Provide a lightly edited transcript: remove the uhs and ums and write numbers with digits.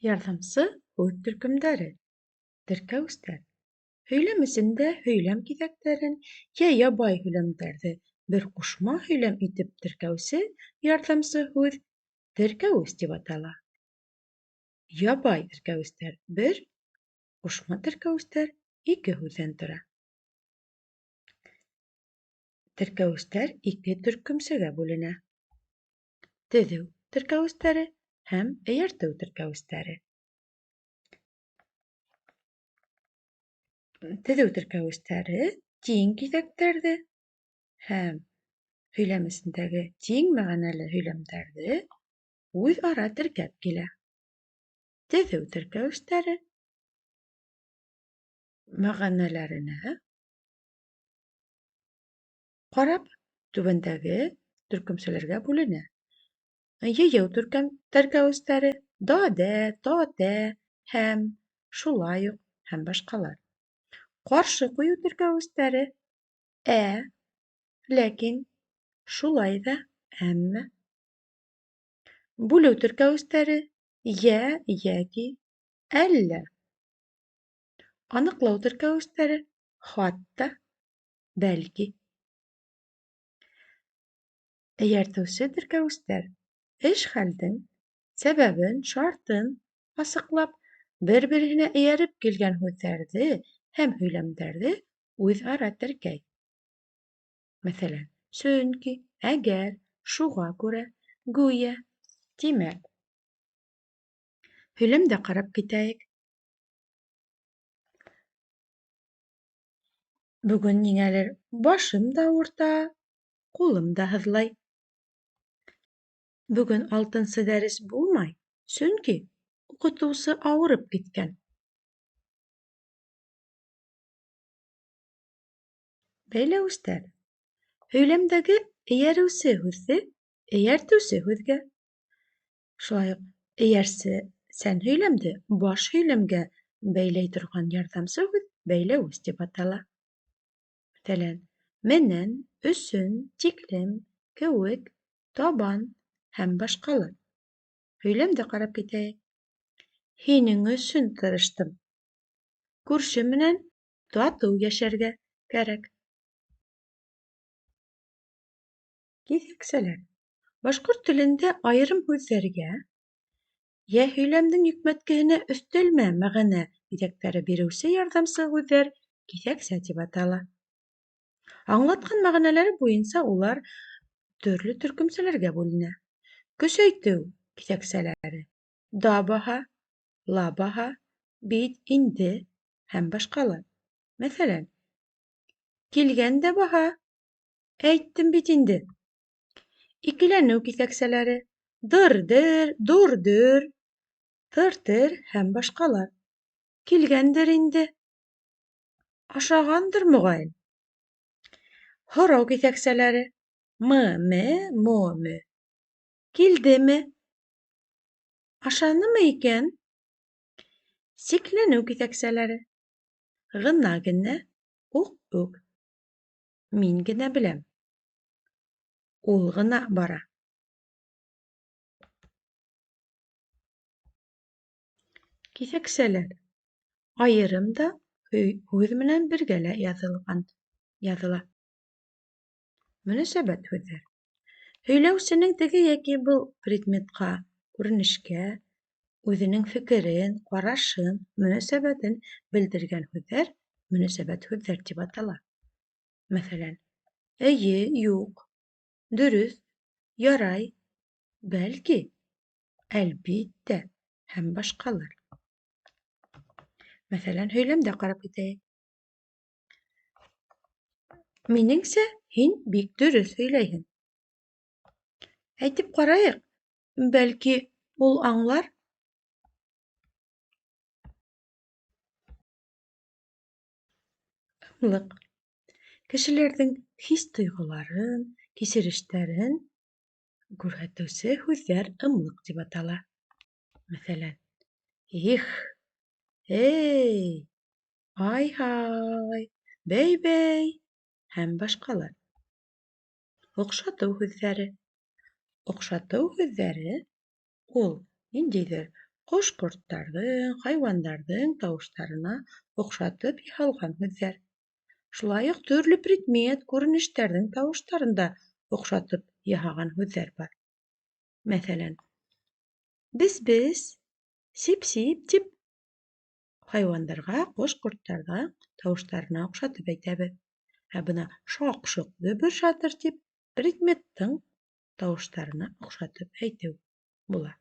Ярҙамсы һүҙ төркөмдәре. Теркәүстәр. Һөйләм эсендә һөйләм киҫәктәрен йә ябай һөйләмдәрҙе бер ҡушма һөйләм итеп теркәүсе ярҙамсы һүҙ теркәүес тип атала. Ябай теркәүестәр бер, ҡушма теркәүестәр ике һүҙҙән тора. Теркәүестәр ике төркөмсәгә бүленә: теҙеү теркәүестәре һәм эйәртеү теркәүестәре. Теҙеү теркәүестәре тиң киҫәктәрҙе һәм һөйләм эсендәге тиң мәғәнәле һөйләмдәрҙе үҙ-ара теркәп килә. Теҙеү теркәүестәре мәғәнәләренә ҡарап түбәндәге төркөмсәләргә бүленә: йыйыу теркәүестәре даҙә, татә һәм, шулай уҡ һәм башҡалар. Ҡаршы ҡуйыу теркәүестәре ә, ләкин, шулай ҙа, әммә. Бүлеү теркәүестәре йә, йәки, әллә. Аныҡлау теркәүестәре хатта, бәлки. Эйәртеүсе теркәүестәр эш-хәлдең сәбәбен, шартын асыҡлап, бер-береһенә эйәреп килгән һүҙҙәрҙе һәм һөйләмдәрҙе үҙ-ара теркәй. Мәҫәлән, сөнки, әгәр, шуға күрә, гүйә, тимәк. Һөйләмдә ҡарап китәйек. Бөгөн ниңәлер башым да ауырта, ҡулым да һыҙлай. Бөгөн 6-нсы дәрес булмай, сөнки уҡытыусы ауырып киткән. Бәйләүестәр. Һөйләмдәге эйәреүсе һүҙҙе эйәртеүсе һүҙгә, шулай уҡ эйәрсән һөйләмде баш һөйләмгә бәйләй торған ярҙамсы һүҙ бәйләүес тип атала. Мәҫәлән, менән, өсөн, тиклем, кеүек, табан һәм башҡалар. Һөйләмдә ҡарап китәйек. Һинең өсөн тырыштым. Күрше менән татыу йәшәргә кәрәк. Киҫәксәләр. Башҡорт телендә айырым һүҙҙәргә йә һөйләмдең йөкмәткеһенә өҫтәлмә мәғәнә биҙәктәре биреүсе ярҙамсы һүҙҙәр киҫәксә тип атала. Аңлатҡан мәғәнәләре буйынса улар төрлө төркөмсәләргә бүленә. Көсәйтеү киҫәксәләре: да-баһа, ла-баһа, бит, инде һәм башҡалар. Мәҫәлән, килгән дә баһа, әйттем бит инде. Икеләнеү киҫәксәләре: дыр-дер, дур-дөр, тыр-тыр һәм башҡалар. Килгәндер инде. Ашағандыр, моғайын. Һорау киҫәксәләре: мы-ме, мо-мө. Килдеме? Ашанымы икән? Сикләнеү киҫәксәләре: ғына-генә, уҡ-үк. Мин генә беләм. Ул ғына бара. Киҫәксәләр. Айырым да һүҙ менән бергә лә яҙыла. Мөнәсәбәт һүҙҙәр. Һөйләүсенең теге йәки был предметҡа, күренешкә, үҙенең фекерен, ҡарашын, мөнәсәбәтен белдергән һүҙҙәр мөнәсәбәт һүҙҙәр тип атала. Мәҫәлән, эйе, юҡ, дөрөҫ, ярай, бәлки, әлбиттә һәм башҡалар. Мәҫәлән, һөйләмдә ҡарап китәйек. Минеңсә, һин бик дөрөҫ һөйләйһең. Әйтеп ҡарайыҡ, бәлки, ул аңлар. Ымлыҡ. Кешеләрҙең хис-тойғоларын, кисерештәрен күрһәтеүсе һүҙҙәр ымлыҡ тип атала. Мәҫәлән, их, эй, ай-һай, бәй-бәй һәм башҡалар. Оҡшатыу һүҙҙәре. Оҡшатыу һүҙҙәре ул ниндәйҙер Ҡош-ҡорттарҙың, хайуандарҙың тауыштарына оҡшатып яһалған һүҙҙәр. Шулай уҡ төрлө предмет, күренештәрҙең тауыштарын да оҡшатып яһаған һүҙҙәр бар. Мәҫәлән, без-без, сип-сип тип хайуандарға, ҡош-ҡорттарҙың тауыштарына оҡшатып әйтәбеҙ. Ә бына шаҡ-шоҡ, дөбөр-шатыр тип предметтың тауыштарына оҡшатып әйтеү була.